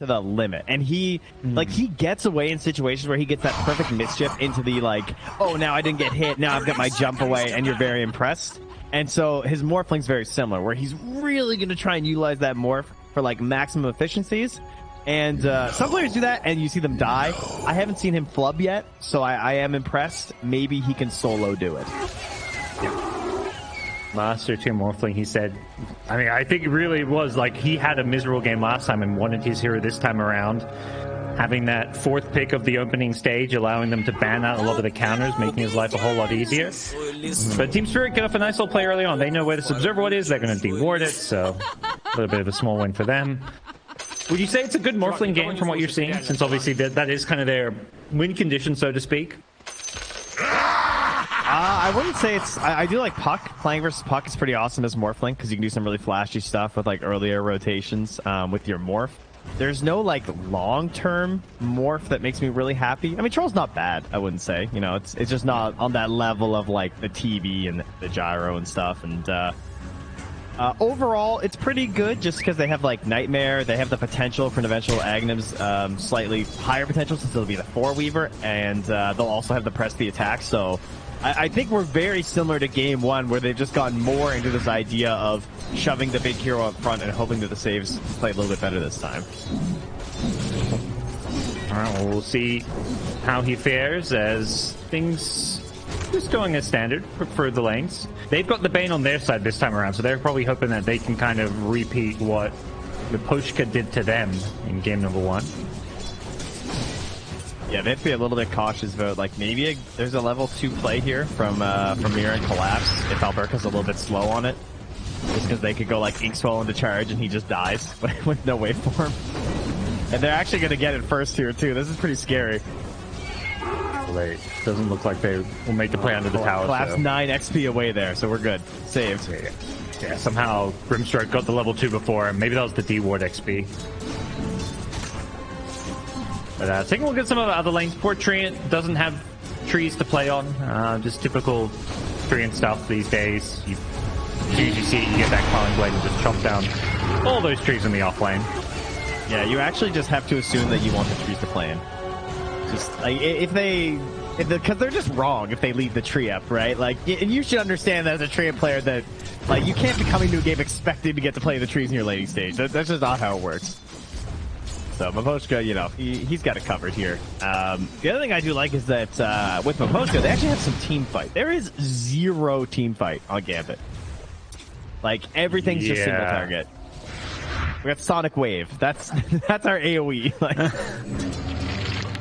to the limit, and he like he gets away in situations where he gets that perfect mischief into the like, oh, now I didn't get hit, now I've got my jump away, and you're very impressed. And so his morphling's very similar, where he's really going to try and utilize that morph for like maximum efficiencies. And some players do that, and you see them die. I haven't seen him flub yet, so I am impressed. Maybe he can solo do it. Master to Morphling, he said, I mean, I think it really was like he had a miserable game last time and wanted his hero this time around. Having that fourth pick of the opening stage, allowing them to ban out a lot of the counters, making his life a whole lot easier. But Team Spirit get off a nice little play early on. They know where this Observer is. They're going to deward it, so a little bit of a small win for them. Would you say it's a good Morphling game from what you're seeing? Since obviously that is kind of their win condition, so to speak. I wouldn't say it's... I do like Puck. Playing versus Puck is pretty awesome as Morphling, because you can do some really flashy stuff with like earlier rotations with your morph. There's no like long-term morph that makes me really happy. I mean, Troll's not bad, I wouldn't say. You know, it's just not on that level of like the TV and the gyro and stuff. And overall, it's pretty good just because they have like Nightmare. They have the potential for an eventual Agnum's slightly higher potential since it'll be the 4-weaver, and they'll also have the press the attack. So I think we're very similar to game one, where they've just gotten more into this idea of shoving the big hero up front and hoping that the saves play a little bit better this time. All right, well, we'll see how he fares as things just going as standard for the lanes. They've got the Bane on their side this time around, so they're probably hoping that they can kind of repeat what the Pushka did to them in game number one. Yeah, they have to be a little bit cautious about, like, maybe there's a level 2 play here from Mira and CoLLapse if Alberca's a little bit slow on it. Just because they could go, like, Inkswell into charge and he just dies with no waveform. And they're actually going to get it first here, too. This is pretty scary. Wait, doesn't look like they will make the play under the tower. CoLLapse 9 XP away there, so we're good. Saved. Yeah, somehow Grimstroke got the level 2 before. Maybe that was the D-Ward XP. But taking a look at some of the other lanes. Poor Treant doesn't have trees to play on. Just typical Treant stuff these days. You usually see it, you get that Calling Blade and just chop down all those trees in the off lane. Yeah, you actually just have to assume that you want the trees to play in. Just like because they're just wrong if they leave the tree up, right? Like, and you should understand that as a Treant player that like you can't be coming to a game expecting to get to play the trees in your laning stage. That's just not how it works. So Miposhka, you know, he's got it covered here. The other thing I do like is that with Miposhka, they actually have some team fight. There is 0 team fight on Gambit. Like, everything's just single target. We got Sonic Wave. That's our AoE. Like,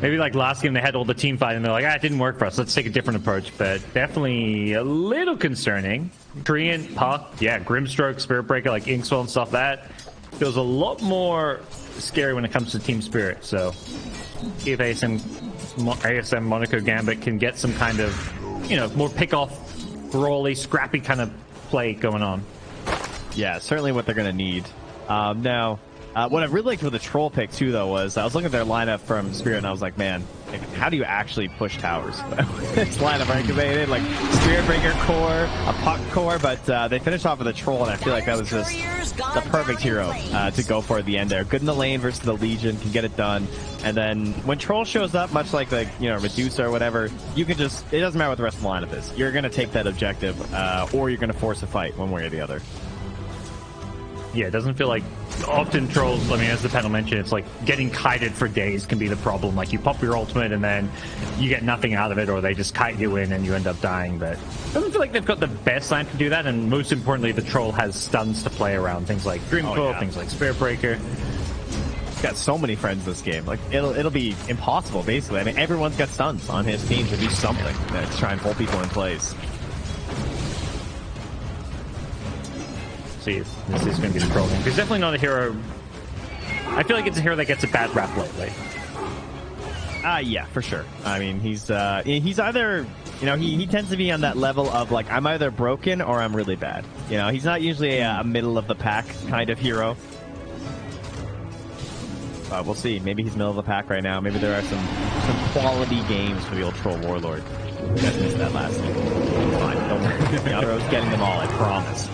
maybe like last game they had all the team fight and they're like, it didn't work for us. Let's take a different approach. But definitely a little concerning. Treant, Puck, yeah, Grimstroke, Spirit Breaker, like Inkswell and stuff. That feels a lot more scary when it comes to Team Spirit. So if ASM Monaco Gambit can get some kind of, you know, more pick-off, brawly, scrappy kind of play going on. Yeah, certainly what they're going to need. Now, what I really liked with the Troll pick, too, though, was I was looking at their lineup from Spirit, and I was like, man, how do you actually push towers? This lineup, right? Because they did, like, Spirit Breaker core, a Puck core, but they finished off with a Troll, and I feel like that was just the perfect hero to go for at the end there. Good in the lane versus the Legion, can get it done. And then when Troll shows up, much like the, you know, Medusa or whatever, you can just, it doesn't matter what the rest of the lineup is. You're going to take that objective, or you're going to force a fight one way or the other. Yeah, it doesn't feel like often Trolls, I mean, as the panel mentioned, it's like getting kited for days can be the problem. Like, you pop your ultimate and then you get nothing out of it, or they just kite you in and you end up dying. But it doesn't feel like they've got the best line to do that, and most importantly, the Troll has stuns to play around. Things like Dreamcoil, things like Spirit Breaker. He's got so many friends this game. Like, it'll be impossible, basically. I mean, everyone's got stuns on his team to do something to try and hold people in place. See, this is going to be the Troll game. He's definitely not a hero. I feel like it's a hero that gets a bad rap lately. Yeah, for sure. I mean, he's either, you know, he tends to be on that level of like, I'm either broken or I'm really bad. You know, he's not usually a middle of the pack kind of hero. We'll see. Maybe he's middle of the pack right now. Maybe there are some quality games for the old Troll Warlord. You guys missed that last game. Fine, don't worry. Yado's getting them all, I promise.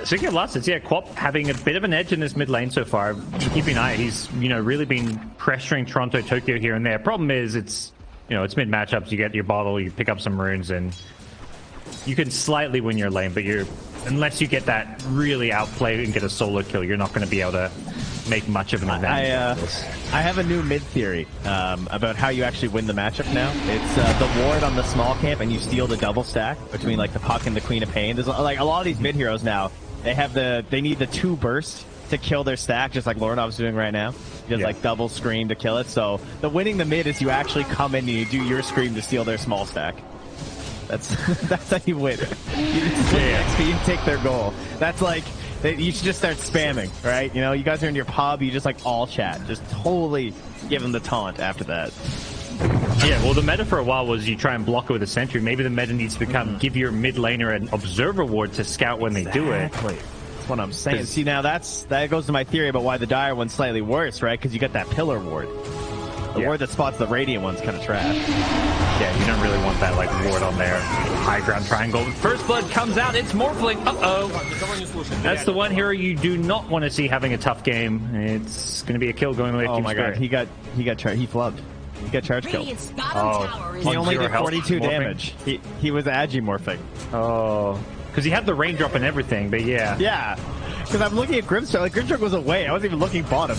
Speaking of losses, yeah, Quap having a bit of an edge in this mid lane so far. Keeping an eye, he's really been pressuring Toronto, Tokyo here and there. Problem is, it's it's mid matchups. You get your bottle, you pick up some runes, and you can slightly win your lane, but unless you get that really outplay and get a solo kill, you're not going to be able to make much of an advantage. I have a new mid theory about how you actually win the matchup now. It's the ward on the small camp, and you steal the double stack between like the Puck and the Queen of Pain. There's like a lot of these mid heroes now. They need the 2 burst to kill their stack, just like Lornov's doing right now. Just like double scream to kill it. So the winning the mid is you actually come in and you do your scream to steal their small stack. That's how you win. You just XP and take their goal. That's like. You should just start spamming, right? You guys are in your pub, you just like all chat. Just totally give them the taunt after that. Yeah, well, the meta for a while was you try and block it with a sentry. Maybe the meta needs to become give your mid laner an observer ward to scout when they do it. That's what I'm saying. See, now that goes to my theory about why the Dire one's slightly worse, right? Because you got that pillar ward. The ward that spots the Radiant one's kind of trash. Yeah, you don't really want that like ward on there. High ground triangle. First blood comes out. It's Morphling. Uh-oh. That's the one hero you do not want to see having a tough game. It's going to be a kill going away. Oh my god, he flubbed. He got charge killed. He only did 42 damage. He was agimorphing. Oh, because he had the raindrop and everything, but yeah. Yeah, because I'm looking at Grimstroke. Like Grimstroke was away. I wasn't even looking bottom.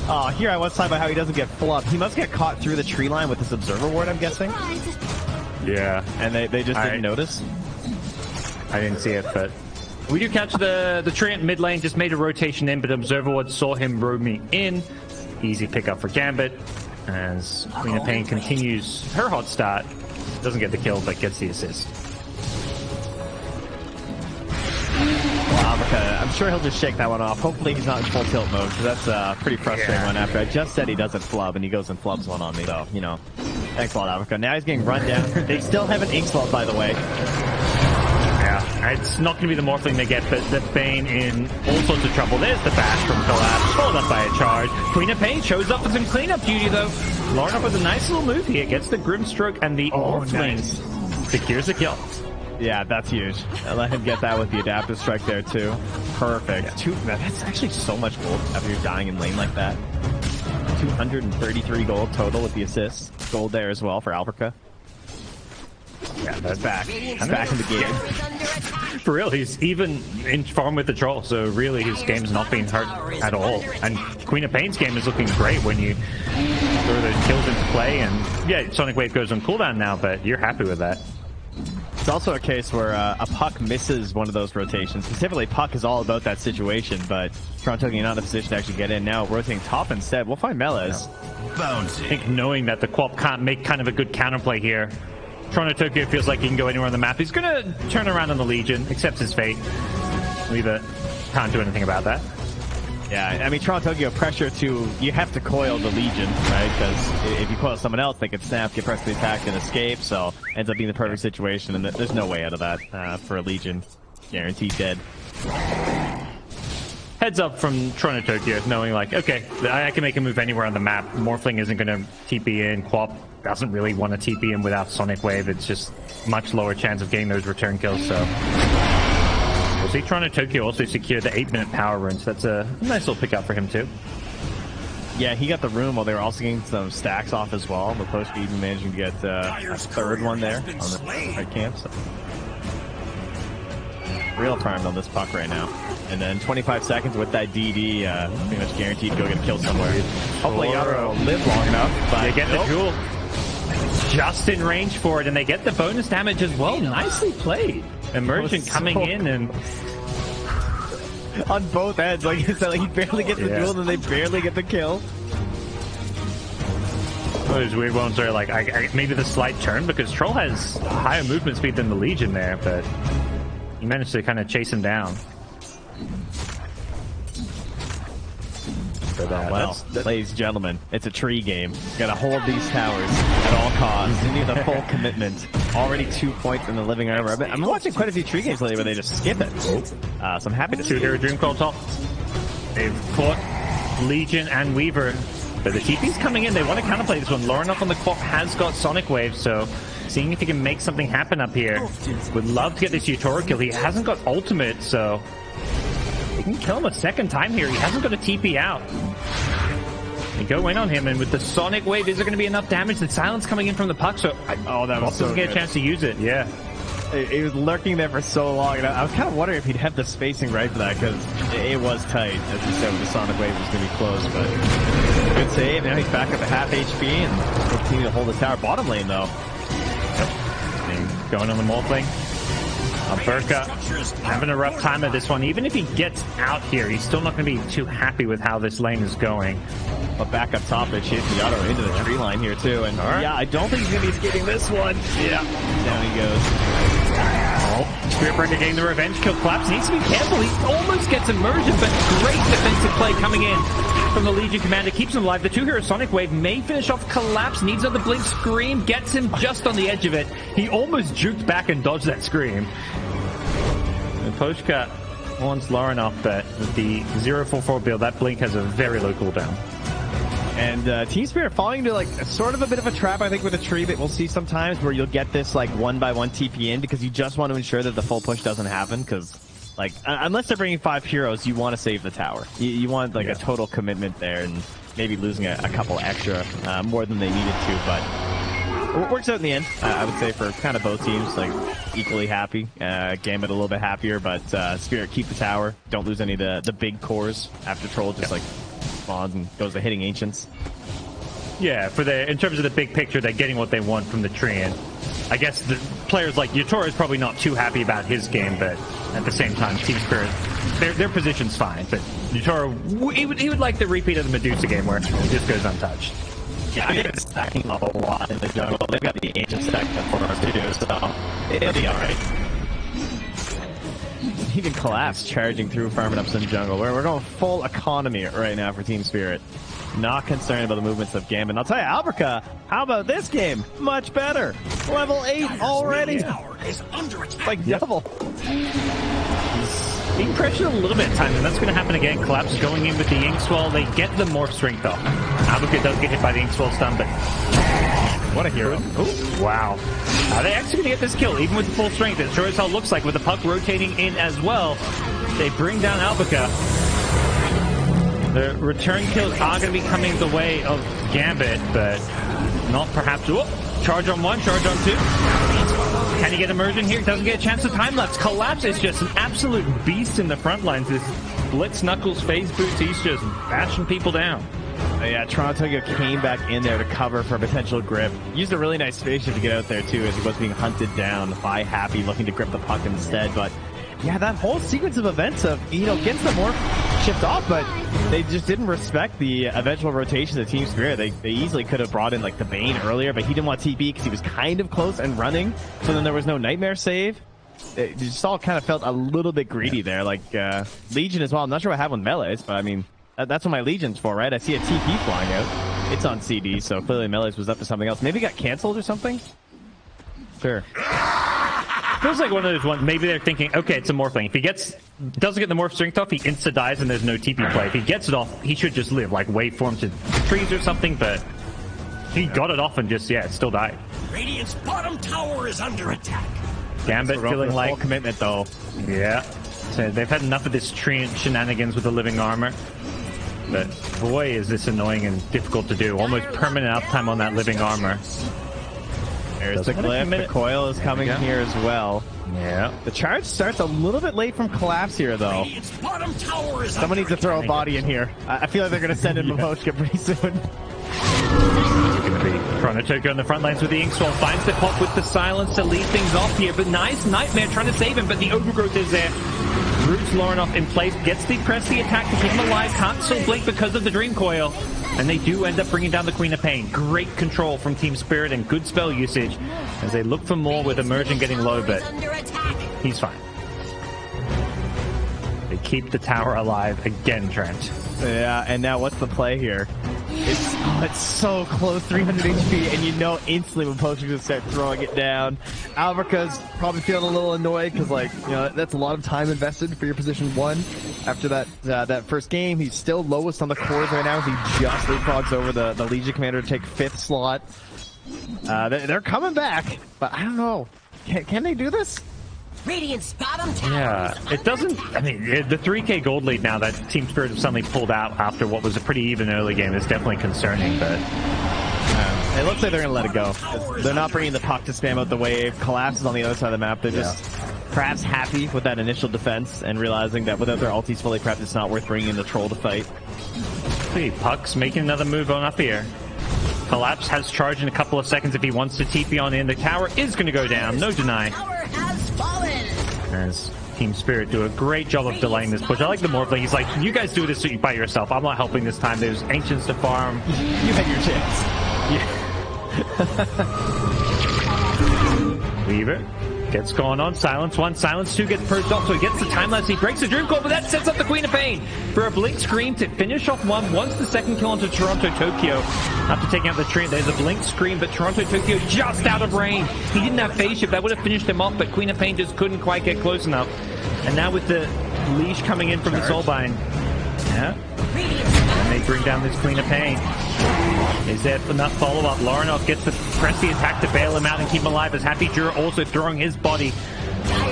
Oh, here I was talking about how he doesn't get flubbed. He must get caught through the tree line with this observer ward, I'm guessing. Yeah. And they just didn't notice? I didn't see it, but... We do catch the Treant mid lane, just made a rotation in, but observer ward saw him roaming in. Easy pickup for Gambit. As Queen of Pain continues her hot start. Doesn't get the kill, but gets the assist. I'm sure he'll just shake that one off. Hopefully he's not in full tilt mode, because that's a pretty frustrating one after I just said he doesn't flub, and he goes and flubs one on me. So, thanks a lot, Africa. Now he's getting run down. They still have an Ink Swell, by the way. Yeah, it's not going to be the Morphling they get, but the Bane in all sorts of trouble. There's the bash from CoLLapse, followed up by a charge. Queen of Pain shows up for some cleanup duty, though. Lorna with a nice little move here. Gets the Grimstroke and the Morphling. Secures the kill. Yeah, that's huge. I let him get that with the adaptive strike there, too. Perfect. That's actually so much gold after you're dying in lane like that. 233 gold total with the assists. Gold there as well for Alberca. Yeah, that's back. He's back in the game. For real, he's even in farm with the troll, so really his game's not being hurt at all. And Queen of Pain's game is looking great when you throw those kills into play. And yeah, Sonic Wave goes on cooldown now, but you're happy with that. It's also a case where a Puck misses one of those rotations. Specifically, Puck is all about that situation, but Toronto not in a position to actually get in. Now rotating top instead. We'll find Melez. I think knowing that the Quap can't make kind of a good counterplay here, Toronto Tokyo feels like he can go anywhere on the map. He's going to turn around on the Legion, accepts his fate. Weaver can't do anything about that. Yeah, I mean, Toronto Tokyo pressure you have to coil the Legion, right? Because if you coil someone else, they could snap, get pressed to the attack, and escape, so ends up being the perfect situation, and there's no way out of that for a Legion. Guaranteed dead. Heads up from Toronto Tokyo, knowing like, okay, I can make a move anywhere on the map. Morphling isn't going to TP in. Quap doesn't really want to TP in without Sonic Wave. It's just much lower chance of getting those return kills, so... We'll see Toronto Tokyo also secure the 8-minute power run, so that's a nice little pickup for him too. Yeah, he got the room while they were also getting some stacks off as well. The post even managing to get a third one there on the right camp. So. Real timed on this Puck right now. And then 25 seconds with that DD, pretty much guaranteed to go get a kill somewhere. Hopefully Yaro will live long enough. But they get the jewel just in range for it, and they get the bonus damage as well. Nicely played. Emergent coming in and on both ends, like you said, like he barely gets the duel and they barely get the kill. Those weird ones are like maybe the slight turn, because Troll has higher movement speed than the Legion there, but he managed to kind of chase him down. Well, ladies and gentlemen, it's a tree game. Gotta hold these towers at all costs. You need the full commitment. Already 2 points in the living armor. I'm watching quite a few tree games lately where they just skip it. So I'm happy to see it. Dream Call top. They've caught Legion and Weaver. But the TP's coming in. They want to counterplay this one. Lauren up on the clock has got Sonic Wave, so seeing if he can make something happen up here. Would love to get this Utoro kill. He hasn't got ultimate, so he can kill him a second time here. He hasn't got a TP out. They go in on him, and with the Sonic Wave, is there going to be enough damage? The silence coming in from the puck, so that was so doesn't get a chance to use it. Yeah. He was lurking there for so long, and I was kind of wondering if he'd have the spacing right for that, because it was tight, as you said, with the Sonic Wave was going to be close, but good save. Now he's back up to half HP and continue to hold the tower. Bottom lane, though. Yep. Going on the Morphling. Burka having a rough time at this one. Even if he gets out here, he's still not going to be too happy with how this lane is going. But back up top, they chase the auto into the tree line here, too. And yeah, I don't think he's going to be escaping this one. Yeah. Down he goes. Oh, Spiritbreaker getting the revenge kill. CoLLapse needs to be careful. He almost gets immersion, but great defensive play coming in from the Legion commander. Keeps him alive. The two-hero Sonic Wave may finish off CoLLapse. Needs another Blink Scream. Gets him just on the edge of it. He almost juked back and dodged that Scream. And Poshka warns Lauren off that with the 044 build, that Blink has a very low cooldown. And Team Spirit falling into like sort of a bit of a trap, I think, with a tree that we'll see sometimes where you'll get this like 1-by-1 TP in because you just want to ensure that the full push doesn't happen because like unless they're bringing 5 heroes, you want to save the tower. You want like a total commitment there and maybe losing a couple extra more than they needed to, but it works out in the end. I would say for kind of both teams, like equally happy. Gambit a little bit happier, but Spirit keep the tower. Don't lose any of the big cores after Troll just like spawns and goes to hitting Ancients. Yeah, in terms of the big picture, they're getting what they want from the tree, and I guess the players like Utoro is probably not too happy about his game, but at the same time, Team Spirit, their position's fine, but Utoro, he would like the repeat of the Medusa game where he just goes untouched. Yeah, I think it's stacking a lot in the jungle. They've got the Ancient stack for us to do, so it'll be alright. Even CoLLapse charging through, farming up some jungle. We're going full economy right now for Team Spirit. Not concerned about the movements of Gambit. And I'll tell you, Alberca, how about this game? Much better. Level 8 already. Like double. He's being pressured a little bit at times, and that's going to happen again. CoLLapse going in with the Inkswell. They get the Morph Strength off. Alberca does get hit by the Inkswell stun, but what a hero. Oh, wow. Are they actually going to get this kill, even with the full strength? It sure as hell looks like, with the puck rotating in as well. They bring down Alberca. The return kills are going to be coming the way of Gambit, but not perhaps... Oh, charge on 1, charge on 2. Can he get immersion here? Doesn't get a chance of time lapse. CoLLapse is just an absolute beast in the front lines. This Blitz Knuckles phase boots, he's just bashing people down. Yeah, Toronto came back in there to cover for a potential grip. Used a really nice spaceship to get out there, too, as he was being hunted down by Happy, looking to grip the puck instead. But, yeah, that whole sequence of events of, gets the Morph shipped off, but they just didn't respect the eventual rotation of Team Spirit. They easily could have brought in, like, the Bane earlier, but he didn't want TP because he was kind of close and running, so then there was no Nightmare save. It just all kind of felt a little bit greedy there, like Legion as well. I'm not sure what happened with Melees, but, I mean... That's what my Legion's for, right? I see a TP flying out. It's on CD, so clearly Melees was up to something else. Maybe it got canceled or something? Sure. Feels like one of those ones, maybe they're thinking, okay, it's a Morphling. If he doesn't get the Morph Strength off, he insta-dies and there's no TP play. If he gets it off, he should just live, like waveform to trees or something, but he got it off and just, it still died. Radiant's bottom tower is under attack. Gambit feeling like... full commitment, though. Yeah. So they've had enough of this tree shenanigans with the living armor. But boy, is this annoying and difficult to do. Almost permanent uptime on that living armor. There's the glyph. The coil is coming here as well. Yeah. The charge starts a little bit late from CoLLapse here, though. Someone needs to throw a body in here. I feel like they're going to send in Momoshka pretty soon. Going to be Chronotoker on the front lines with the Inkswell. Finds the pop with the silence to lead things off here. But nice Nightmare trying to save him, but the overgrowth is there. Roots Lauren off in place, gets the press the attack to keep him alive, can't still blink because of the Dream Coil, and they do end up bringing down the Queen of Pain. Great control from Team Spirit and good spell usage as they look for more with Immersion getting low, but he's fine. They keep the tower alive again, Trent. Yeah, and now what's the play here? It's so close, 300 HP, and instantly when Potion's gonna start throwing it down. Alberca's probably feeling a little annoyed because, that's a lot of time invested for your position 1. After that first game, he's still lowest on the cores right now. He just leapfrogs over the Legion Commander to take 5th slot. They're coming back, but I don't know. Can they do this? Radiant's bottom tower. Yeah, it doesn't. I mean, the 3K gold lead now that Team Spirit have suddenly pulled out after what was a pretty even early game is definitely concerning, but it looks like they're going to let it go. They're not bringing the puck to spam out the wave. CoLLapse is on the other side of the map. They're just perhaps happy with that initial defense and realizing that without their ultis fully prepped, it's not worth bringing in the troll to fight. See, Puck's making another move on up here. CoLLapse has charge in a couple of seconds if he wants to TP on in. The tower is going to go down, no deny. As Team Spirit do a great job of delaying this push. I like the Morphling. He's like, you guys do this by yourself. I'm not helping this time. There's Ancients to farm. You had your chance. Yeah. Weaver gets going on. Silence 1, Silence 2 gets purged off, so he gets the time lapse. He breaks the Dream Core, but that sets up the Queen of Pain for a Blink Scream to finish off one. Once the second kill onto Toronto Tokyo. After taking out the tree, there's a Blink Scream, but Toronto Tokyo just out of range. He didn't have phase shift. That would have finished him off, but Queen of Pain just couldn't quite get close enough. And now with the leash coming in from the Soulbind. Yeah. And they bring down this Queen of Pain. Is there enough follow-up? Larinov gets to press the attack to bail him out and keep him alive, as Happy Jura also throwing his body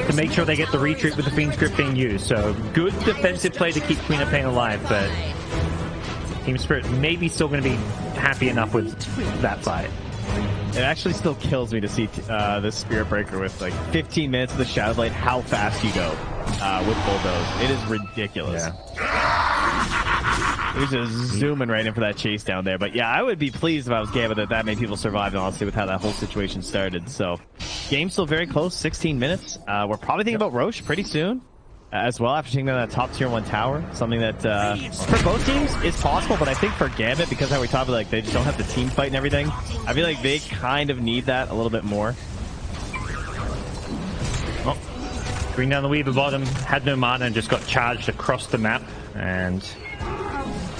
to make sure they get the retreat with the Fiend Script being used. So good defensive play to keep Queen of Pain alive, but Team Spirit maybe still going to be happy enough with that fight. It actually still kills me to see this Spirit Breaker with like 15 minutes of the Shadow Blade, how fast you go with Bulldoze. It is ridiculous. Yeah. He's just zooming right in for that chase down there. But yeah, I would be pleased if I was Gambit that many people survived, honestly, with how that whole situation started. So, game's still very close, 16 minutes. We're probably thinking about Roche pretty soon as well, after taking down that top tier 1 tower. Something that, for both teams, is possible, but I think for Gambit, because how we talk about, like, they just don't have the team fight and everything, I feel like they kind of need that a little bit more. Oh, bring down the Weaver bottom, had no mana and just got charged across the map, and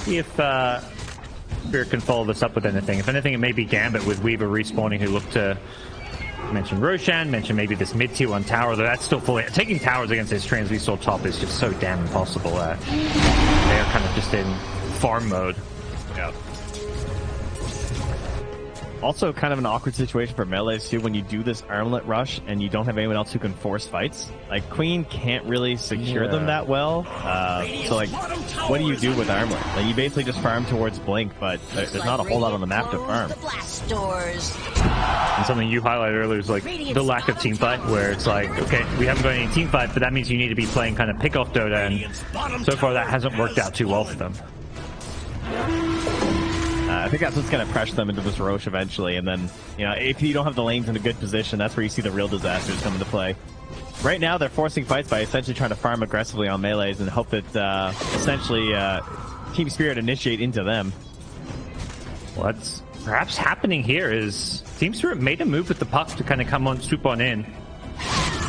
see if Spirit can follow this up with anything. If anything, it may be Gambit with Weaver respawning, who look to mention Roshan, mention maybe this mid-tier 1 tower, though that's still fully... Taking towers against this Trans we saw top is just so damn impossible. They're kind of just in farm mode. Yeah. Also, kind of an awkward situation for melees too when you do this armlet rush and you don't have anyone else who can force fights. Like, Queen can't really secure them that well. So, like, what do you do with armlet? Like, you basically just farm towards Blink, but there's not a whole lot on the map to farm. And something you highlighted earlier is like the lack of team fight, where it's like, okay, we haven't got any team fight, but that means you need to be playing kind of pick-off Dota, and so far that hasn't worked out too well for them. I think that's what's going to pressure them into this Roche eventually, and then, you know, if you don't have the lanes in a good position, that's where you see the real disasters come into play. Right now, they're forcing fights by essentially trying to farm aggressively on melees and hope that, essentially, Team Spirit initiate into them. What's perhaps happening here is Team Spirit made a move with the puck to kind of come on, swoop on in,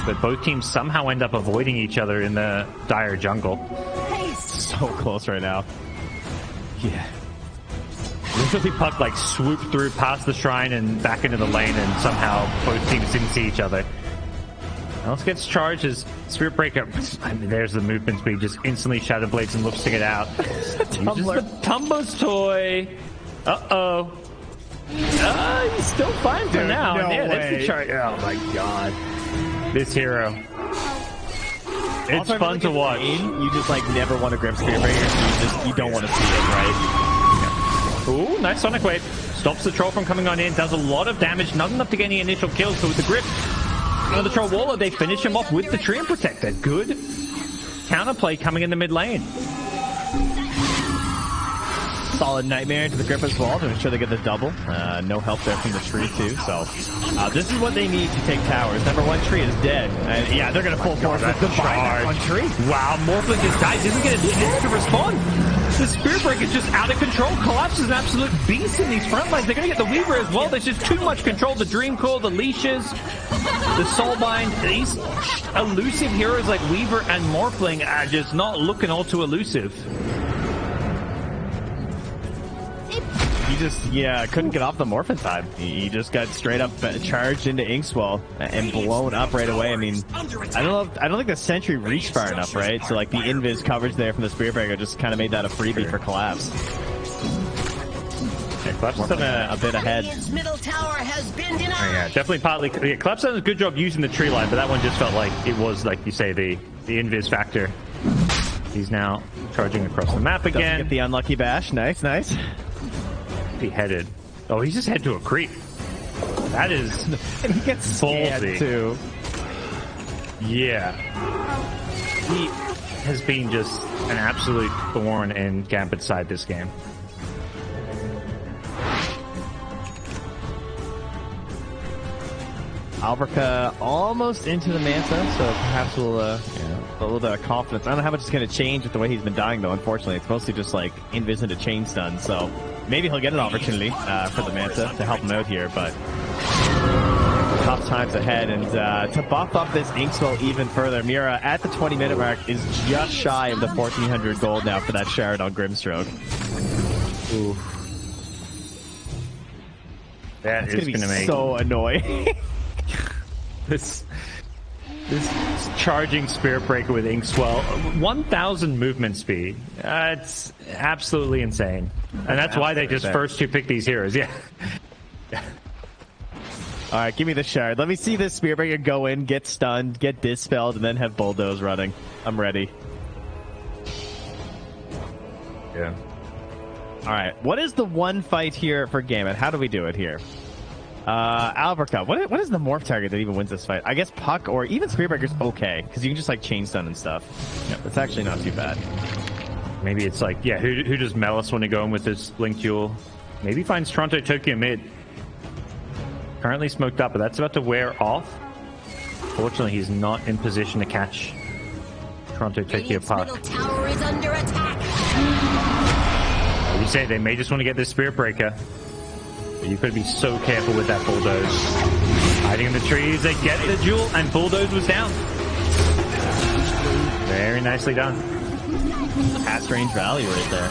but both teams somehow end up avoiding each other in the dire jungle. So close right now. Yeah. Literally puck like swooped through past the shrine and back into the lane, and somehow both teams didn't see each other. Else gets charged as Spirit Breaker. I mean, there's the movement speed, just instantly Shadow Blades and looks to get out. Uses the Tumbo's toy. Uh-oh. He's still fine for now. No yeah, way. That's the charge. Oh my god. This hero. It's also, fun to watch. You just like never want to grab Spirit Breaker, so you don't want to see it, right? Ooh, nice Sonic Wave. Stops the troll from coming on in, does a lot of damage, not enough to get any initial kills, so with the grip, the troll Waller, they finish him off with the Treant Protector. Good counterplay coming in the mid lane. Solid Nightmare into the grip as well to ensure they get the double. No help there from the tree too, so this is what they need to take towers. Number 1 tree is dead. Yeah, they're going to full force with the charge. One tree. Wow, Morphling just dies, doesn't get a chance to respond. The Spirit Breaker is just out of control. CoLLapse is an absolute beast in these front lines. They're going to get the Weaver as well. There's just too much control. The Dream Core, the leashes, the Soulbind. These elusive heroes like Weaver and Morphling are just not looking all too elusive. He just, couldn't get off the morph in time. He just got straight up charged into Inkswell and blown up right away. I mean, I don't think the Sentry reached far enough, right? So like the invis coverage there from the Spirit Breaker just kind of made that a freebie for CoLLapse. Yeah, CoLLapse has done a bit ahead. Radiant's middle tower has been denied. Oh, yeah, definitely partly. Yeah, CoLLapse done a good job using the tree line, but that one just felt like it was, like you say, the invis factor. He's now charging across the map again. Doesn't get the unlucky bash. Nice, nice. He headed. Oh, he's just head to a creep. That is and he gets ballsy too. Yeah. He has been just an absolute thorn in Gambit's side this game. Alberca almost into the Manta, so perhaps we'll a little bit of confidence. I don't know how much it's going to change with the way he's been dying, though. Unfortunately, it's mostly just like invis into chain stun, so maybe he'll get an opportunity for the Manta to help him out here, but tough times ahead. And to buff up this Inkswell even further, Mira at the 20-minute mark is just shy of the 1,400 gold now for that shard on Grimstroke. Ooh. That is going to make so annoying. This charging Spirit Breaker with Inkswell, 1,000 movement speed. It's absolutely insane. And that's why they just first two pick these heroes, yeah. Alright, give me the shard. Let me see this Spirit Breaker go in, get stunned, get dispelled, and then have Bulldoze running. I'm ready. Yeah. Alright, what is the one fight here for Gambit? How do we do it here? Alberca, what is the morph target that even wins this fight? I guess Puck or even Spirit Breaker's okay, because you can just like chain stun and stuff. Yeah, that's actually not too bad. Maybe it's like, yeah, who does Melis want to go in with this Blink Duel? Maybe finds Toronto Tokyo mid. Currently smoked up, but that's about to wear off. Fortunately, he's not in position to catch Toronto Tokyo Puck. Middle tower is under attack. As you say, they may just want to get this Spirit Breaker. But you've got to be so careful with that Bulldoze. Hiding in the trees, they get the duel, and Bulldoze was down. Very nicely done. Past range value right there.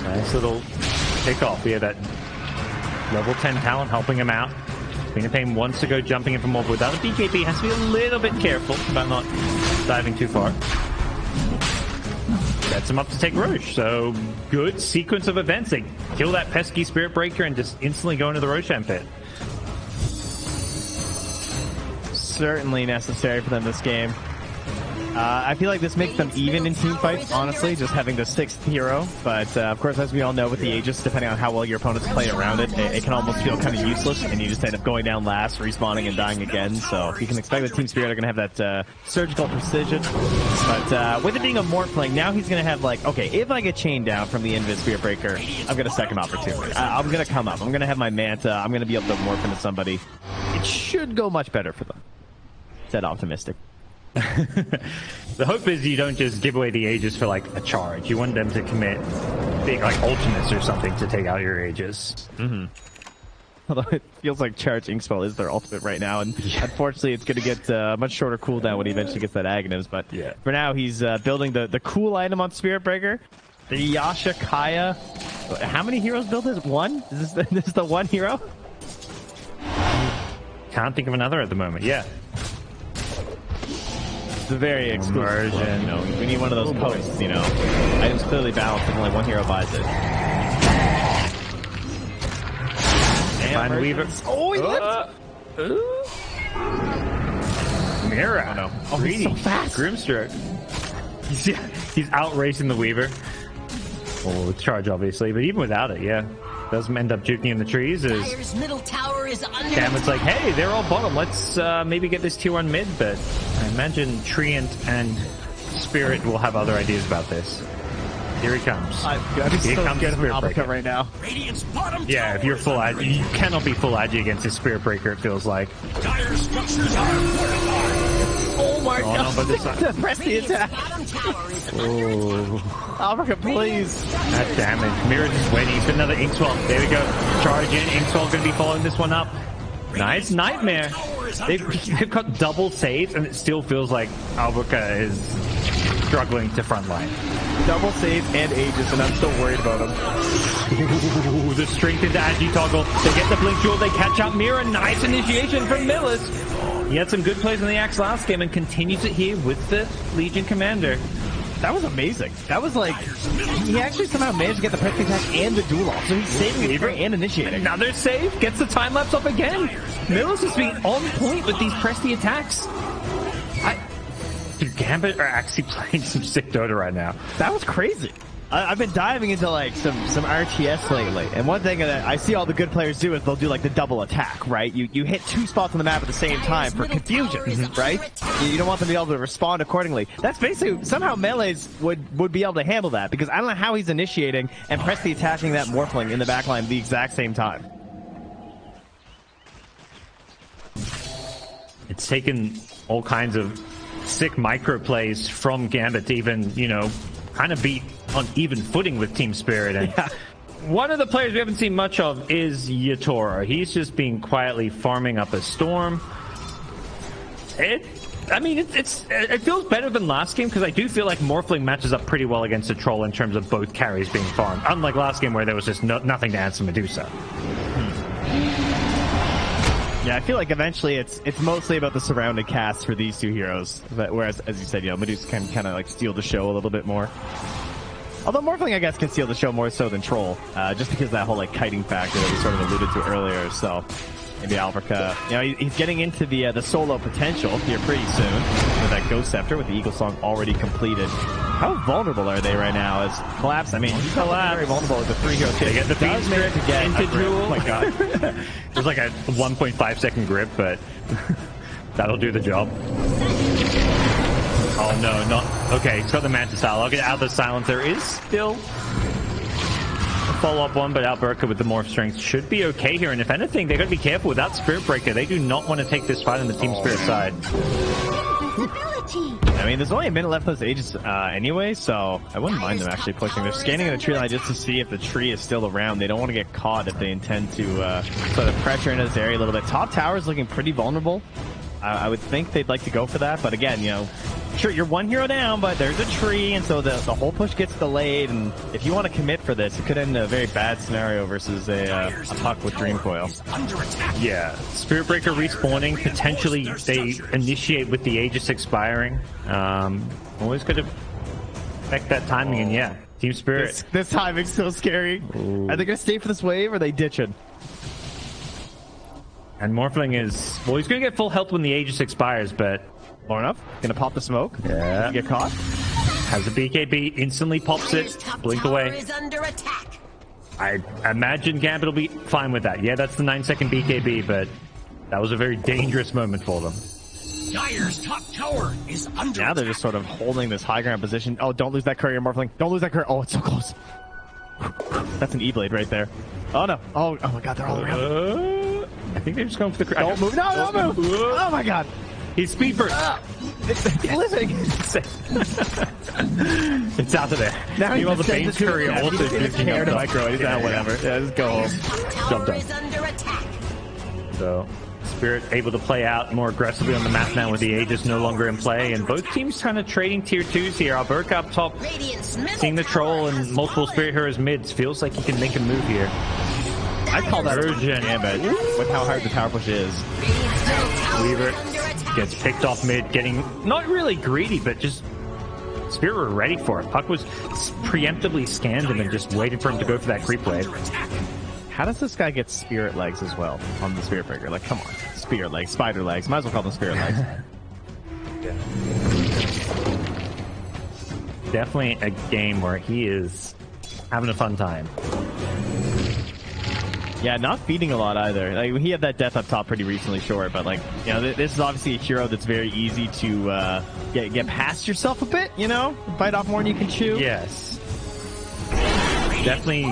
Yep. Nice little kickoff here. That level 10 talent helping him out. Pain wants to go jumping in for more, but without a BKB, has to be a little bit careful about not diving too far. Sets him up to take Roche, so good sequence of events. They kill that pesky Spirit Breaker and just instantly go into the Roshan pit. Certainly necessary for them this game. I feel like this makes them even in team fights, honestly, just having the 6th hero. But, of course, as we all know with the Aegis, depending on how well your opponents play around it, it can almost feel kind of useless, and you just end up going down last, respawning, and dying again. So you can expect that Team Spirit are going to have that surgical precision. But with it being a Morphling, now he's going to have, like, okay, if I get chained down from the Invis Spirit Breaker, I've got a second opportunity. I'm going to come up. I'm going to have my Manta. I'm going to be able to morph into somebody. It should go much better for them. Said optimistic. The hope is you don't just give away the Aegis for like a charge. You want them to commit big like ultimates or something to take out your Aegis. Although it feels like Charge Inkswell is their ultimate right now, and unfortunately it's going to get a much shorter cooldown when he eventually gets that Aghanims. But for now he's building the cool item on Spirit Breaker. The Yasha Kaya. How many heroes built this? One? Is this the one hero? Can't think of another at the moment. Yeah. It's a very exclusive look, you know. We need one of those posts, you know. Items clearly balanced if only one hero buys it. Find the Weaver. Oh, he lived! Mira. Oh, no. Oh, he's so fast. Grimstroke. He's outracing the Weaver. Well, with charge, obviously, but even without it, yeah. Doesn't end up juking in the trees as Dire's middle tower is under Gambit's like, hey, they're all bottom. Let's maybe get this tier 1 mid, but I imagine Treant and Spirit will have other ideas about this. Here he comes. Here comes the Spirit Breaker right now. Radiant's bottom Yeah, if you're full agi, you cannot be full agi against a Spirit Breaker, it feels like. Dire structures are fortified. Oh my god, no, but press the attack. Bottom tower is Alberca, please. That damage. Mira just waiting. He's got another Inkswell. There we go. Charge in. Inkswell going to be following this one up. Nice Nightmare. They've got double saves, and it still feels like Alberca is struggling to frontline. Double save and Aegis, and I'm still worried about him. Ooh, the strength into Agi toggle. They get the Blink Duel. They catch up Mira. Nice initiation from Millis. He had some good plays on the Axe last game and continues it here with the Legion Commander. That was amazing. That was like, he actually somehow managed to get the pressing attack and the duel off. So he's saving it and initiating. Another save, gets the time lapse up again. Mills is being on point with these pressy attacks. Dude, Gambit are actually playing some sick Dota right now. That was crazy. I've been diving into like some RTS lately, and one thing that I see all the good players do is they'll do like the double attack, right? You hit 2 spots on the map at the same time for confusion, right? You don't want them to be able to respond accordingly. That's basically, somehow Melee's would be able to handle that, because I don't know how he's initiating and pressly attacking that Morphling in the backline at the exact same time. It's taken all kinds of sick micro plays from Gambit to even, you know, kind of be on even footing with Team Spirit. And one of the players we haven't seen much of is Yatoro. He's just been quietly farming up a storm. It feels better than last game, because I do feel like Morphling matches up pretty well against a Troll in terms of both carries being farmed. Unlike last game where there was just nothing to answer Medusa. Yeah, I feel like eventually it's mostly about the surrounded cast for these two heroes. Whereas, as you said, you know, Medusa can kind of like steal the show a little bit more. Although Morphling, I guess, can steal the show more so than Troll, just because of that whole like kiting factor that we sort of alluded to earlier. So maybe Alverca, you know, he's getting into the solo potential here pretty soon with that Ghost Scepter with the Eagle Song already completed. How vulnerable are they right now? As CoLLapse, I mean, he's very vulnerable with the 3 heroes. They get the feed strip into duel. Oh my god. There's like a 1.5 second grip, but that'll do the job. Oh no, not okay. He's got the Mantis Style. I'll get out of the silence. There is still a follow-up one, but Alberca with the Morph Strength should be okay here. And if anything, they're going to be careful with that Spirit Breaker. They do not want to take this fight on the Team Spirit side. I mean, there's only a minute left of those Aegis anyway, so I wouldn't mind them actually pushing. They're scanning in the tree line just to see if the tree is still around. They don't want to get caught if they intend to sort of pressure into this area a little bit. Top tower is looking pretty vulnerable. I would think they'd like to go for that, but again, you know, sure, you're 1 hero down, but there's a tree, and so the whole push gets delayed, and if you want to commit for this, it could end in a very bad scenario versus a puck with Dream Coil. Yeah, Spirit Breaker respawning, potentially they initiate with the Aegis expiring. Always could have affect that timing, and yeah, Team Spirit. This timing's so scary. Ooh. Are they going to stay for this wave, or are they ditching? And Morphling is, well, he's going to get full health when the Aegis expires, but low enough. Gonna pop the smoke. Yeah. Get caught. Has a BKB, instantly pops it, blink away. I imagine Gambit will be fine with that. Yeah, that's the 9-second BKB, but that was a very dangerous moment for them. Dire's top tower is under Now they're just sort of holding this high ground position. Oh, don't lose that courier, Morphling. Don't lose that courier. Oh, it's so close. That's an E-Blade right there. Oh, no. Oh my god, they're all around. I think they're just going for the... Don't move. No, don't move. Oh my god. He's speed burst. It's living. It's out of there. Now you the Bane's courier also gives care to micro. He's out, whatever. Yeah, just go home. Jump done. So Spirit able to play out more aggressively on the map now with the Aegis no longer in play, and both teams kind of trading tier 2s here. Alberca up top, seeing the Troll and multiple Spirit heroes mids, feels like he can make a move here. I call that urgent Gambit with how hard the tower push is. Weaver gets picked off mid, getting not really greedy, but just Spirit were ready for it. Puck was preemptively scanned him and just waited for him to go for that creep wave. How does this guy get Spirit legs as well on the Spirit Breaker? Like, come on. Spirit legs, spider legs. Might as well call them Spirit legs. Definitely a game where he is having a fun time. Yeah, not feeding a lot either. Like, he had that death up top pretty recently, sure, but like, you know, this is obviously a hero that's very easy to get past yourself a bit, you know? Bite off more than you can chew. Yes. Definitely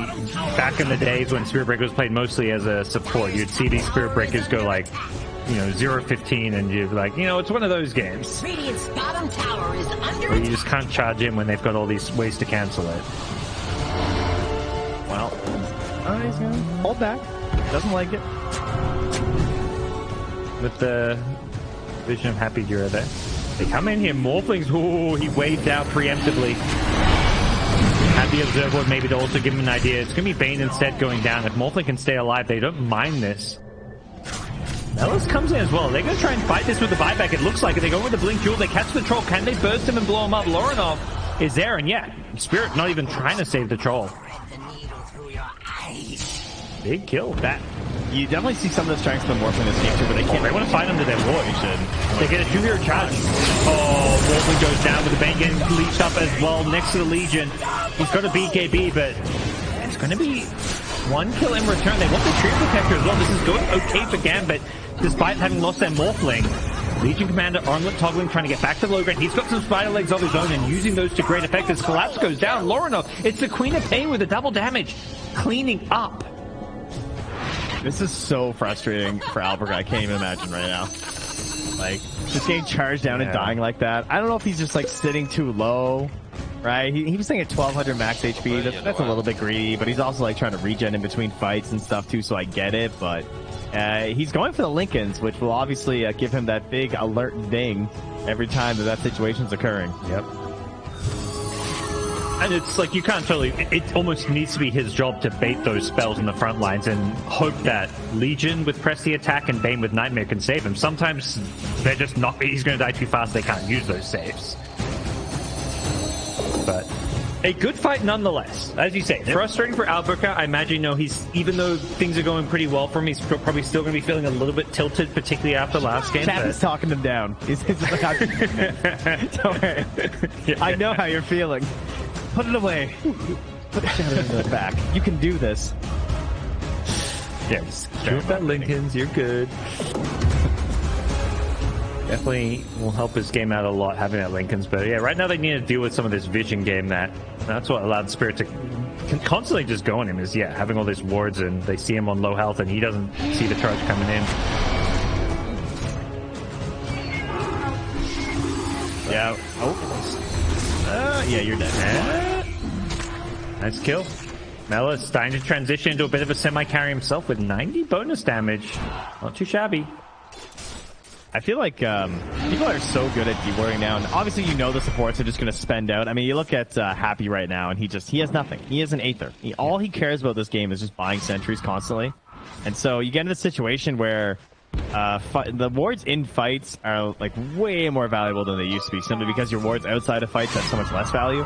back in the days when Spirit Breaker was played mostly as a support, you'd see these Spirit Breakers go like, you know, 0-15, and you're like, you know, it's one of those games. Radiant's bottom tower is under where you just can't charge in when they've got all these ways to cancel it. Well, he's gonna hold back. Doesn't like it. With the vision of Happy Jura there. They come in here, Morphlings, ooh, he waved out preemptively. Had the Observer maybe to also give him an idea. It's going to be Bane instead going down. If Morphling can stay alive, they don't mind this. Nellis comes in as well. They're going to try and fight this with the buyback. It looks like it. They go with the Blink Jewel. They catch the Troll. Can they burst him and blow him up? Lorinov is there, and yeah, Spirit not even trying to save the troll. Big kill. That you definitely see some of the strengths of the Morph in this game too, but they can't. They want to fight under their ward. They get a 2-hero charge. Oh, Morphling goes down with the Bane getting leached up as well next to the Legion. He's got a BKB, but it's going to be 1 kill in return. They want the Tree Protector as well. This is going okay for Gambit, despite having lost their Morphling. Legion Commander armlet toggling, trying to get back to low ground. He's got some spider legs of his own and using those to great effect as CoLLapse goes down. Lorinov, it's the Queen of Pain with a double damage, cleaning up. This is so frustrating for Alberca. I can't even imagine right now. Like, just getting charged down and dying like that. I don't know if he's just like sitting too low, right? He was saying at 1200 max HP. That's a little bit greedy, but he's also like trying to regen in between fights and stuff too, so I get it. But he's going for the Lincolns, which will obviously give him that big alert ding every time that situation's occurring. Yep. And it's like you can't totally, it almost needs to be his job to bait those spells in the front lines and hope that Legion with Press the Attack and Bane with Nightmare can save him. Sometimes they're just not, he's going to die too fast, they can't use those saves. But a good fight nonetheless. As you say, frustrating for Alberca. I imagine, even though things are going pretty well for him, he's probably still going to be feeling a little bit tilted, particularly after last game. Chad is talking him down. Don't worry. I know how you're feeling. Put it away. Put the shadow in the back. You can do this. Yes. Shoot that Lincolns. You're good. Definitely will help his game out a lot having that Lincolns. But yeah, right now they need to deal with some of this vision game. That's what allowed Spirit to constantly just go on him. Is having all these wards and they see him on low health and he doesn't see the charge coming in. Yeah. Oh. Yeah, you're dead. Nice kill. Mela starting to transition into a bit of a semi-carry himself with 90 bonus damage. Not too shabby. I feel like people are so good at dewarding now, and obviously the supports are just going to spend out. I mean, you look at Happy right now, and he has nothing. He is an Aether. All he cares about this game is just buying sentries constantly. And so you get into the situation where the wards in fights are like way more valuable than they used to be, simply because your wards outside of fights have so much less value.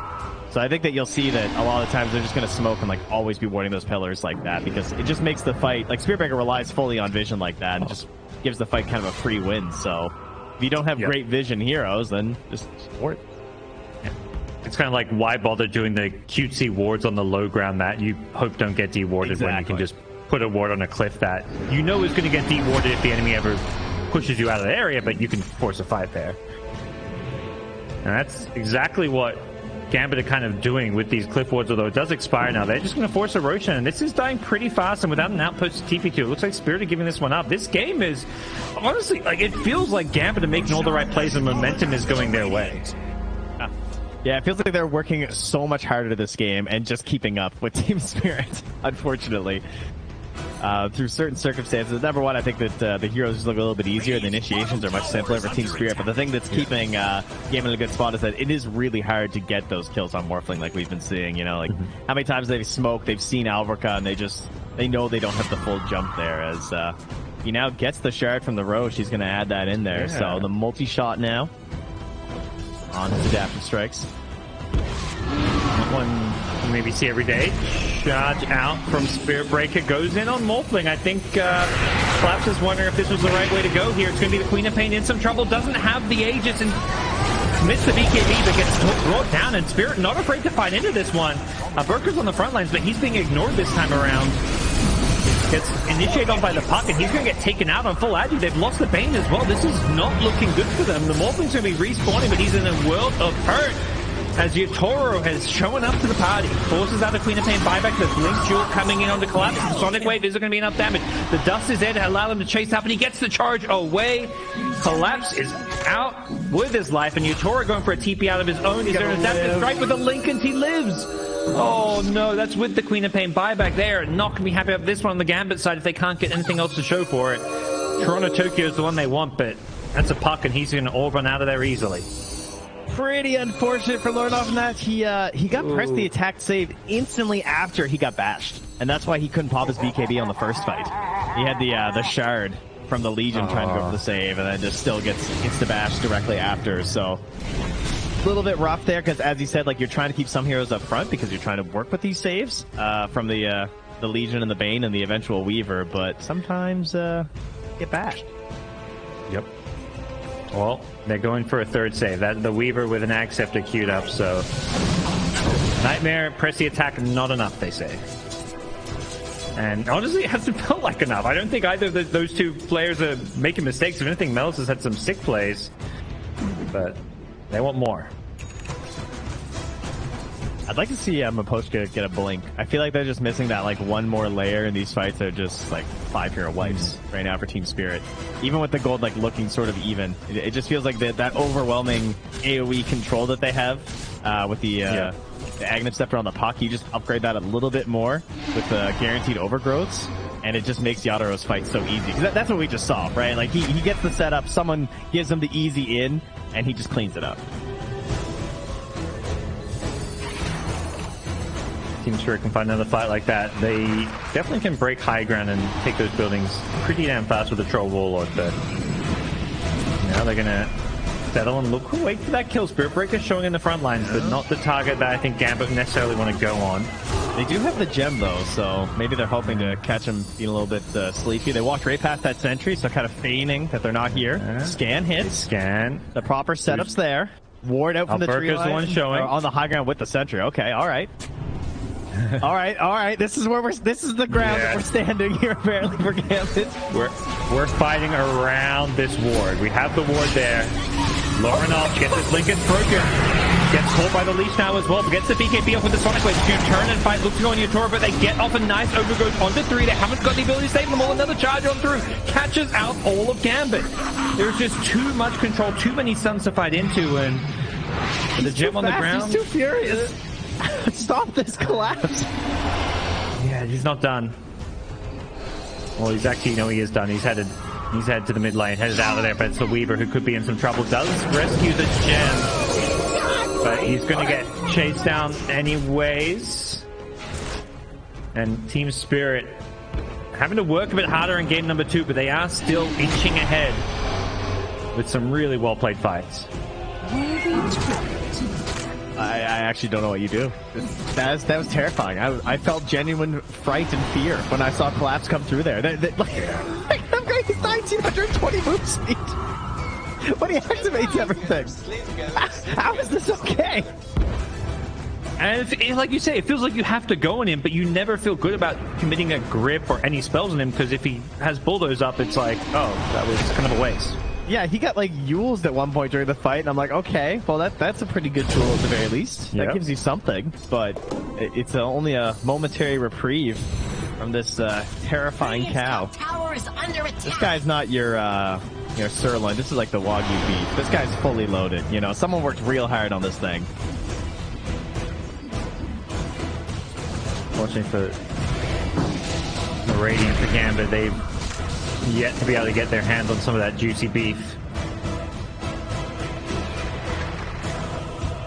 So I think that you'll see that a lot of the times they're just going to smoke and like always be warding those pillars like that, because it just makes the fight, like Spiritbreaker relies fully on vision like that and just gives the fight kind of a free win. So if you don't have great vision heroes, then just ward. It's kind of like, why bother doing the cutesy wards on the low ground that you hope don't get dewarded when you can just put a ward on a cliff that is going to get dewarded if the enemy ever pushes you out of the area, but you can force a fight there. And that's exactly what Gambit are kind of doing with these cliff wards, although it does expire now. They're just going to force a Roshan, and this is dying pretty fast, and without an outpost TP2, it looks like Spirit are giving this one up. This game is, honestly, like, it feels like Gambit are making all the right plays and momentum is going their way. Yeah, it feels like they're working so much harder this game and just keeping up with Team Spirit, unfortunately. Through certain circumstances. Number one, I think that the heroes just look a little bit easier. The initiations are much simpler for Team Spirit, but the thing that's keeping game in a good spot is that it is really hard to get those kills on Morphling, like we've been seeing. How many times they've smoked, they've seen Alberca, and they know they don't have the full jump there. As he now gets the shard from the Roche, he's going to add that in there. So the multi-shot now on his adaptive strikes. One maybe see every day. Charge out from Spirit Breaker, goes in on Morphling. I think CoLLapse is wondering if this was the right way to go here. It's going to be the Queen of Pain in some trouble, doesn't have the Aegis and commits the BKB, but gets brought down, and Spirit not afraid to fight into this one. Burker's on the front lines, but he's being ignored this time around. Gets initiated on by the puck, and he's going to get taken out on full agi. They've lost the Bane as well. This is not looking good for them. The Morphling's going to be respawning, but he's in a world of hurt. As Yotaro has shown up to the party, forces out the Queen of Pain buyback. There's Link Jewel coming in on the CoLLapse. The Sonic Wave isn't going to be enough damage. The dust is there to allow them to chase up, and he gets the charge away. CoLLapse is out with his life, and Yotaro going for a TP out of his own. He's there to adaptive strike with the Lincolns. He lives. Oh no, that's with the Queen of Pain buyback there. Not going to be happy about this one on the Gambit side if they can't get anything else to show for it. Toronto Tokyo is the one they want, but that's a puck, and he's going to all run out of there easily. Pretty unfortunate for Lorinov in that he got pressed the attack save instantly after he got bashed, and that's why he couldn't pop his BKB on the first fight. He had the shard from the Legion trying to go for the save, and then just still gets insta-bashed directly after. So little bit rough there because, as you said, like you're trying to keep some heroes up front because you're trying to work with these saves from the Legion and the Bane and the eventual Weaver, but sometimes get bashed. Yep. Well, they're going for a third save. That the Weaver with an Ag Scepter queued up, so Nightmare, press the attack, not enough, they say. And honestly, it hasn't felt like enough. I don't think either of those two players are making mistakes. If anything, Mel's has had some sick plays, but they want more. I'd like to see Maposhka get a blink. I feel like they're just missing that like one more layer, and these fights are just like 5 hero wipes right now for Team Spirit. Even with the gold like looking sort of even, it just feels like that overwhelming AoE control that they have with the Aghanim Scepter on the puck. You just upgrade that a little bit more with the guaranteed overgrowths, and it just makes Yataro's fight so easy. Because that's what we just saw, right? Like he gets the setup, someone gives him the easy in, and he just cleans it up. Team Spirit can find another fight like that. They definitely can break high ground and take those buildings pretty damn fast with the Troll Warlord, but now they're gonna settle and look. Wait for that kill. Spirit Breaker showing in the front lines, but not the target that I think Gambit necessarily want to go on. They do have the gem though, so maybe they're hoping to catch him being a little bit sleepy. They walked right past that sentry, so kind of feigning that they're not here. Scan hits. Scan. The proper setup's there. Ward out from the tree line. The one showing on the high ground with the sentry. Okay, all right. all right. This is the ground that we're standing here apparently for Gambit. We're fighting around this ward. We have the ward there. Lorinov gets his Lincoln broken. Gets caught by the leash now as well, but gets the BKB off with the Sonic Wave. To turn and fight, looks to go on Yatora, but they get off a nice overgrowth onto 3. They haven't got the ability to save them all. Another charge on through. Catches out all of Gambit. There's just too much control, too many stuns to fight into, and the gem on the ground. He's too furious. Stop this collapse. Yeah, he's not done. Well, he's actually, no, he is done. He's headed to the mid lane, headed out of there, but it's the Weaver who could be in some trouble. Does rescue the gem, but he's going to get chased down anyways. And Team Spirit having to work a bit harder in game number 2, but they are still inching ahead with some really well played fights. I actually don't know what you do. That was terrifying. I felt genuine fright and fear when I saw CoLLapse come through there. He's 1920 move speed. When he activates everything. How is this okay? And like you say, it feels like you have to go on him, but you never feel good about committing a grip or any spells on him, because if he has Bulldoze up, it's like, oh, that was kind of a waste. Yeah, he got like Yules at one point during the fight, and I'm like, okay, well that's a pretty good tool at the very least. That gives you something, but it's only a momentary reprieve from this terrifying cow. This guy's not your sirloin. This is like the Wagyu beef. This guy's fully loaded. You know, someone worked real hard on this thing. Watching for the Radiant for Gambit, they've yet to be able to get their hands on some of that juicy beef.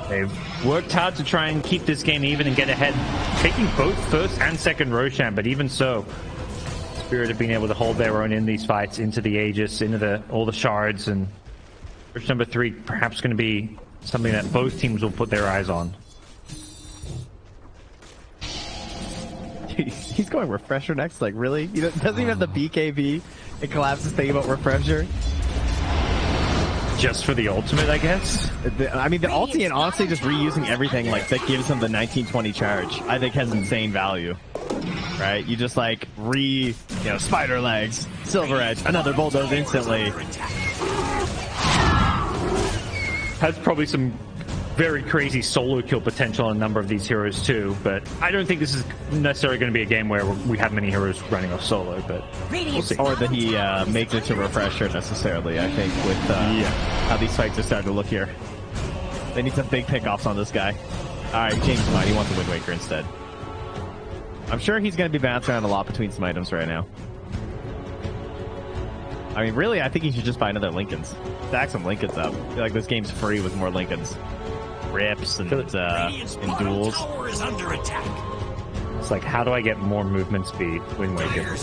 They've worked hard to try and keep this game even and get ahead, taking both first and second Roshan, but even so, Spirit have been able to hold their own in these fights, into the Aegis, into all the shards, and push number 3 perhaps going to be something that both teams will put their eyes on. He's going Refresher next, like really? He doesn't even have the BKB. It collapses thing about Refresher. Just for the ultimate, I guess? I mean, the ulti and honestly just reusing everything like that gives him the 1920 charge, I think has insane value. Right? You just like spider legs, silver edge, another bulldoze instantly. Has probably some very crazy solo kill potential on a number of these heroes too, but I don't think this is necessarily going to be a game where we have many heroes running off solo, but we'll see. Or that he makes it to Refresher necessarily, I think, with how these fights are starting to look here. They need some big pickoffs on this guy. Alright, change his mind. He wants a Wind Waker instead. I'm sure he's going to be bouncing around a lot between some items right now. I mean, really, I think he should just buy another Lincolns. Stack some Lincolns up. I feel like this game's free with more Lincolns. Rips and duels. It's like, how do I get more movement speed? Wind Waker.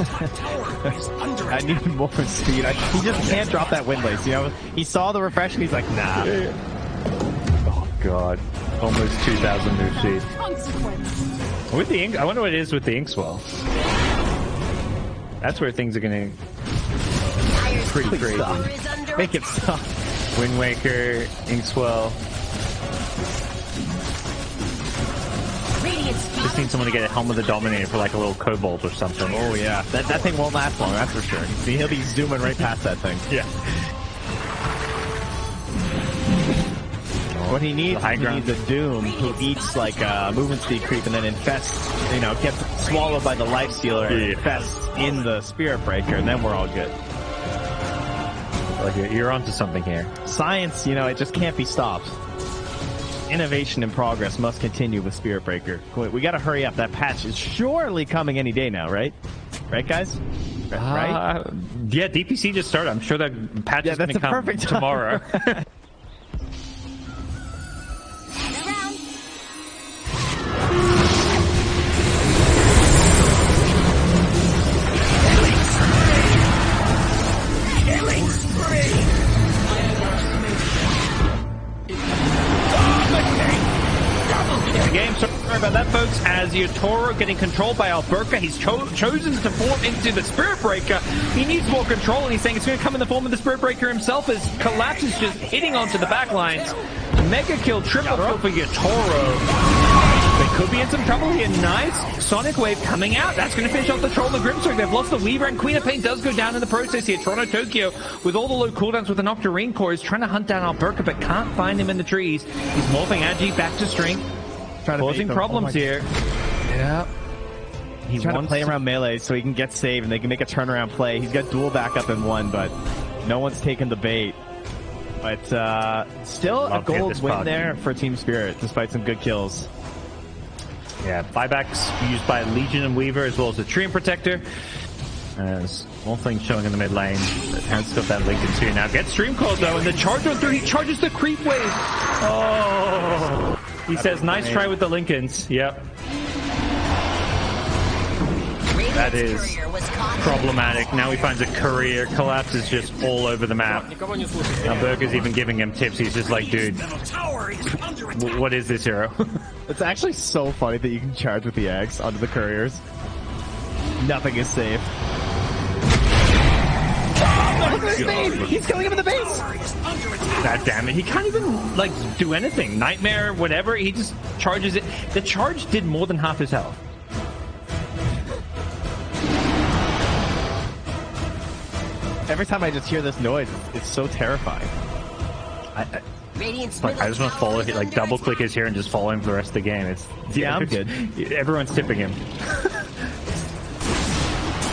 I need more speed. He just can't drop that Wind Lace. You know, he saw the refresh and he's like, nah. God. Almost 2,000 move speed. Consequence. With the ink, I wonder what it is with the Inkswell. That's where things are going to pretty crazy. Make it stop. Wind Waker, Inkswell. Just need someone to get a Helm of the Dominator for like a little Cobalt or something. Oh yeah, that thing won't last long, that's for sure. See, he'll be zooming right past that thing. Yeah. What he needs a Doom who eats like movement speed creep and then infests, you know, gets swallowed by the life stealer and infests in the Spirit Breaker, and then we're all good. Like you're onto something here. Science, you know, it just can't be stopped. Innovation and progress must continue with Spirit Breaker. We gotta hurry up. That patch is surely coming any day now, right? Right, guys? Right? Yeah, DPC just started. I'm sure that patch is going to come tomorrow. Sorry about that, folks. As Yotaro getting controlled by Alberca, he's chosen to form into the Spirit Breaker. He needs more control, and he's saying it's going to come in the form of the Spirit Breaker himself as CoLLapse is just hitting onto the back lines. Mega kill, triple kill for Yotaro. They could be in some trouble here. Nice Sonic Wave coming out. That's going to finish off the Troll and the Grimstroke. They've lost the Weaver, and Queen of Pain does go down in the process here. Toronto Tokyo, with all the low cooldowns with an Octarine Core, is trying to hunt down Alberca, but can't find him in the trees. He's morphing Agi back to strength. Causing problems here. Yeah. He's trying to play around melee so he can get saved and they can make a turnaround play. He's got dual backup in one, but no one's taken the bait. But still a gold win there for Team Spirit, despite some good kills. Yeah, buybacks used by Legion and Weaver, as well as the Treant Protector. As one thing showing in the mid lane. Has got that Lincoln too. Now gets Stream Called though, and the charge on through, he charges the creep wave. Oh! He says, nice try with the Lincolns. Yep. That is problematic. Now he finds a courier. CoLLapse is just all over the map. Now Burger's even giving him tips. He's just like, dude, what is this hero? It's actually so funny that you can charge with the Axe onto the couriers. Nothing is safe. Look at his speed! He's killing him in the base! God damn it. He can't even, like, do anything. Nightmare, whatever. He just charges it. The charge did more than half his health. Every time I just hear this noise, it's so terrifying. I just want to follow, like, double-click his here and just follow him for the rest of the game. Yeah, I'm good. Everyone's tipping him.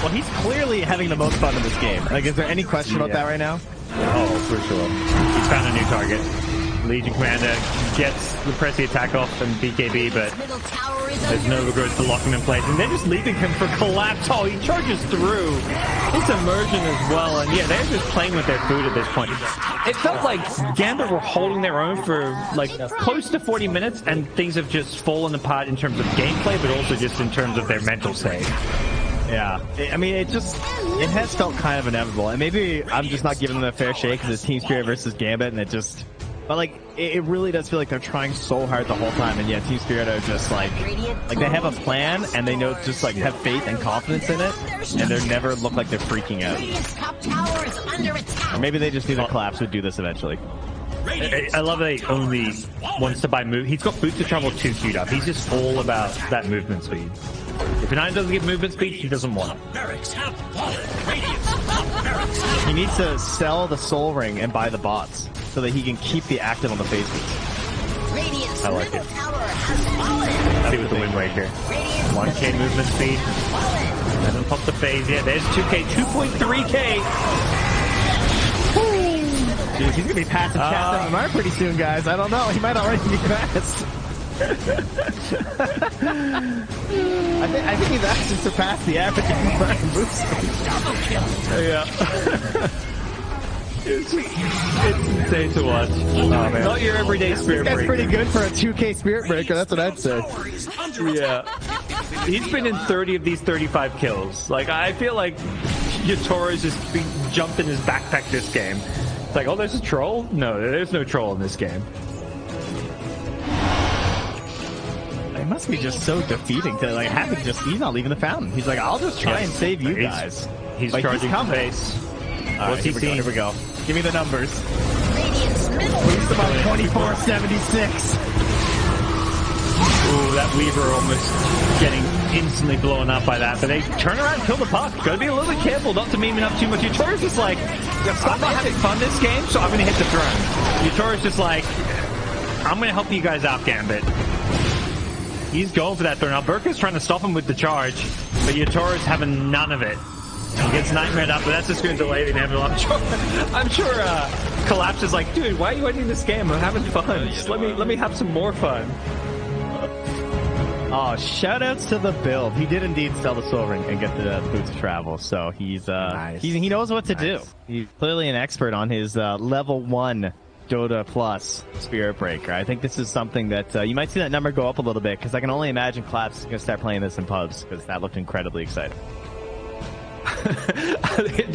Well, he's clearly having the most fun in this game. Like, is there any question about that right now? Oh, for sure. He's found a new target. Legion Commander gets the press the attack off and BKB, but there's no regrets to lock him in place. And they're just leaving him for CoLLapse. Oh, he charges through. It's immersion as well. And yeah, they're just playing with their food at this point. It felt like Gambit were holding their own for like close to 40 minutes, and things have just fallen apart in terms of gameplay, but also just in terms of their mental state. Yeah, I mean, it has felt kind of inevitable, and maybe I'm just not giving them a fair shake because it's Team Spirit versus Gambit, and but like, it really does feel like they're trying so hard the whole time, and yet Team Spirit are just like they have a plan, and they know just like have faith and confidence in it, and they never look like they're freaking out. Or maybe they just knew that CoLLapse would do this eventually. I love that he only wants to buy move. He's got Boots of Travel 2 queued up. He's just all about that movement speed. If United doesn't get movement speed, he doesn't want it. He needs to sell the Soul Ring and buy the bots so that he can keep the active on the phases. I like it. See with the Wind Waker. 1k movement speed. Hasn't popped the phase yet. There's 2k, 2.3k. Jeez, he's gonna be passing Cast MMR pretty soon, guys. I don't know. He might already be fast. I think he's actually surpassed the average MMR boost. Yeah. It's insane to watch. Oh, man. Not your everyday Spirit Breaker. That's pretty good for a 2k Spirit Breaker. That's what I'd say. Yeah. He's been in 30 of these 35 kills. Like, I feel like Yotoro's just jumped in his backpack this game. It's like, oh, there's a troll? No, there's no troll in this game. It must be just so defeating to like having he's not leaving the fountain. He's like, I'll just try and save you guys. He's Like, charging coming. base. What's he seeing? Here we go. Give me the numbers. Radiant's middle He's about 2476. Ooh, that Weaver almost getting instantly blown up by that. But they turn around and kill the puck. Gotta be a little bit careful not to meme it up too much. Utori's just like, I'm not having fun this game, so I'm gonna hit the throne. Utori's just like, I'm gonna help you guys out, Gambit. He's going for that throne. Now Burka's trying to stop him with the charge, but Utori's having none of it. He gets nightmared up, but that's just going to delay the inevitable. I'm sure CoLLapse is like, dude, why are you ending this game? I'm having fun. Just let me have some more fun. Oh, shoutouts to the build. He did indeed sell the silver and get the boots of travel, so he's nice. he knows what to do. He's clearly an expert on his level 1 Dota Plus Spirit Breaker. I think this is something that you might see that number go up a little bit, because I can only imagine CoLLapse is going to start playing this in pubs, because that looked incredibly exciting.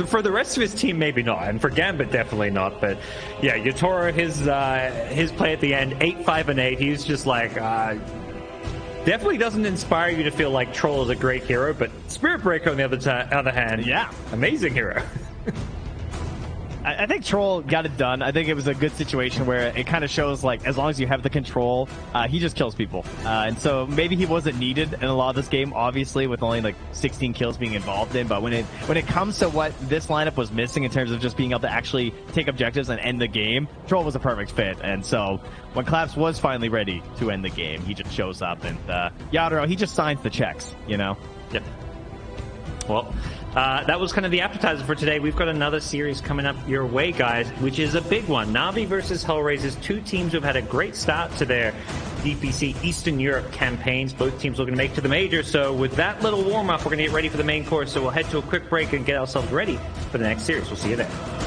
For the rest of his team, maybe not, and for Gambit, definitely not. But yeah, Utora, his play at the end, 8-5 and 8. He's just like, definitely doesn't inspire you to feel like Troll is a great hero, but Spirit Breaker on the other hand, yeah, amazing hero. I think Troll got it done. I think it was a good situation where it kind of shows, like, as long as you have the control, he just kills people. And so maybe he wasn't needed in a lot of this game, obviously, with only like 16 kills being involved in. But when it comes to what this lineup was missing in terms of just being able to actually take objectives and end the game, Troll was a perfect fit. And so when CoLLapse was finally ready to end the game, he just shows up, and Yadro, he just signs the checks, you know? Yep. Well, that was kind of the appetizer for today. We've got another series coming up your way, guys, which is a big one. Na'Vi versus Hellraisers, two teams who have had a great start to their DPC Eastern Europe campaigns. Both teams looking to make to the major. So with that little warm-up, we're going to get ready for the main course. So we'll head to a quick break and get ourselves ready for the next series. We'll see you there.